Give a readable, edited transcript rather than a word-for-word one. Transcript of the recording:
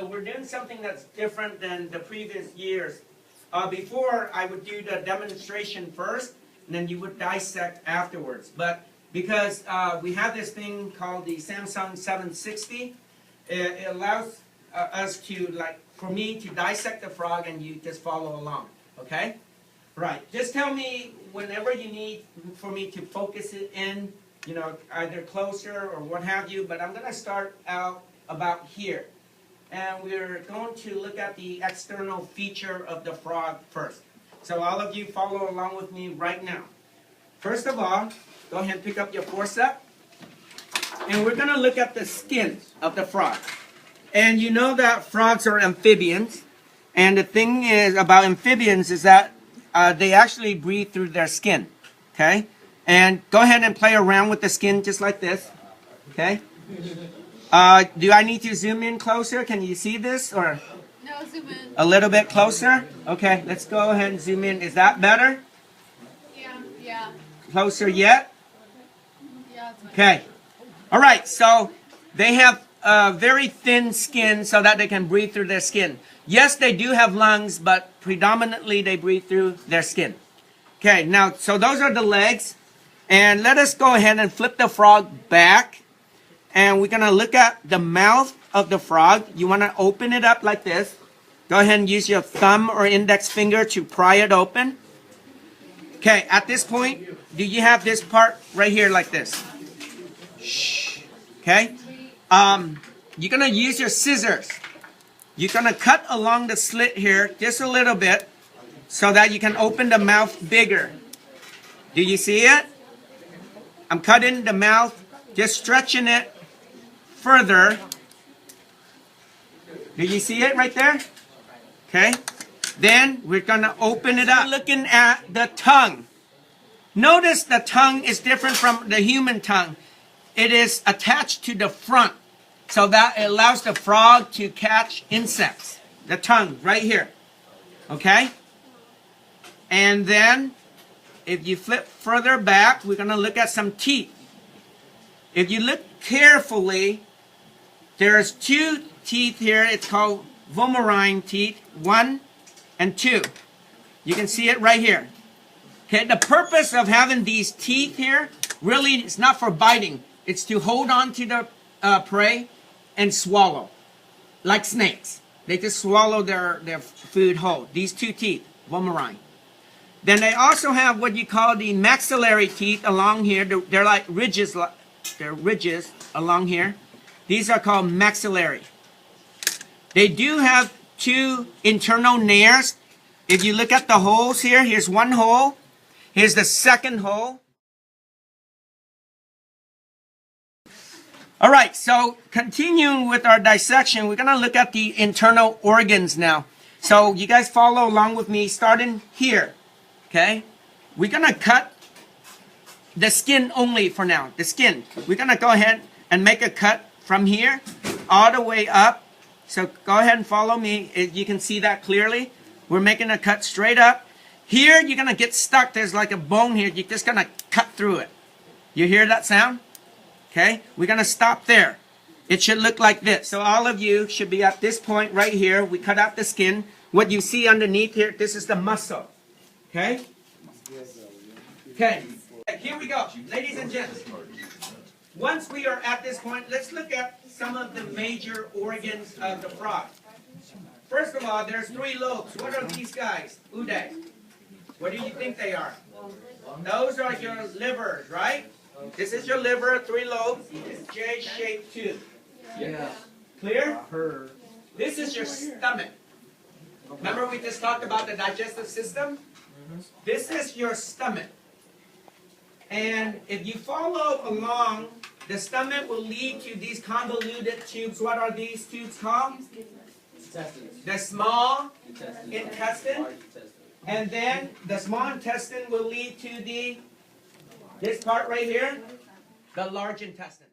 we're doing something that's different than the previous years. Before, I would do the demonstration first, and then you would dissect afterwards. But because we have this thing called the Samsung 760, it allows us to, like, for me to dissect the frog, and you just follow along, okay? Right, just tell me whenever you need for me to focus it in, you know, either closer or what have you, but I'm going to start out about here. And we're going to look at the external feature of the frog first. So all of you follow along with me right now. First of all, go ahead and pick up your forceps. And we're going to look at the skin of the frog. And you know that frogs are amphibians. And the thing is about amphibians is that they actually breathe through their skin. Okay? And go ahead and play around with the skin just like this. Okay? Do I need to zoom in closer? Can you see this? Or no, zoom in. A little bit closer? Okay, let's go ahead and zoom in. Is that better? Yeah. Closer yet? Yeah. Okay. All right, so they have very thin skin so that they can breathe through their skin. Yes, they do have lungs, but predominantly they breathe through their skin. Okay, now, so those are the legs. And let us go ahead and flip the frog back. And we're going to look at the mouth of the frog. You want to open it up like this. Go ahead and use your thumb or index finger to pry it open. Okay, at this point, do you have this part right here like this? Shh. Okay? You're going to use your scissors. You're going to cut along the slit here just a little bit so that you can open the mouth bigger. Do you see it? I'm cutting the mouth, just stretching it further. Do you see it right there? Okay. Then we're going to open it up. Looking at the tongue. Notice the tongue is different from the human tongue. It is attached to the front so that it allows the frog to catch insects. The tongue right here. Okay. And then if you flip further back, we're going to look at some teeth. If you look carefully, there's two teeth here. It's called vomerine teeth, 1 and 2. You can see it right here. Okay, the purpose of having these teeth here, really, it's not for biting. It's to hold on to the prey and swallow, like snakes. They just swallow their food whole. These two teeth, vomerine. Then they also have what you call the maxillary teeth along here. They're like ridges. They're ridges along here. These are called maxillary. They do have 2 internal nares. If you look at the holes here, here's one hole. Here's the second hole. All right, so continuing with our dissection, we're going to look at the internal organs now. So you guys follow along with me, starting here. Okay? We're going to cut the skin only for now. The skin. We're going to go ahead and make a cut from here all the way up. So go ahead and follow me. You can see that clearly. We're making a cut straight up. Here, you're going to get stuck. There's like a bone here. You're just going to cut through it. You hear that sound? Okay? We're going to stop there. It should look like this. So all of you should be at this point right here. We cut out the skin. What you see underneath here, this is the muscle. Okay? Okay. Here we go. Ladies and gents. Once we are at this point, let's look at some of the major organs of the frog. First of all, there's 3 lobes. What are these guys? Uday. What do you think they are? Those are your livers, right? This is your liver, 3 lobes. It's J-shaped tooth. Yeah. Clear? This is your stomach. Remember we just talked about the digestive system? This is your stomach. And if you follow along, the stomach will lead to these convoluted tubes. What are these tubes called? The small intestine. And then the small intestine will lead to this part right here, the large intestine.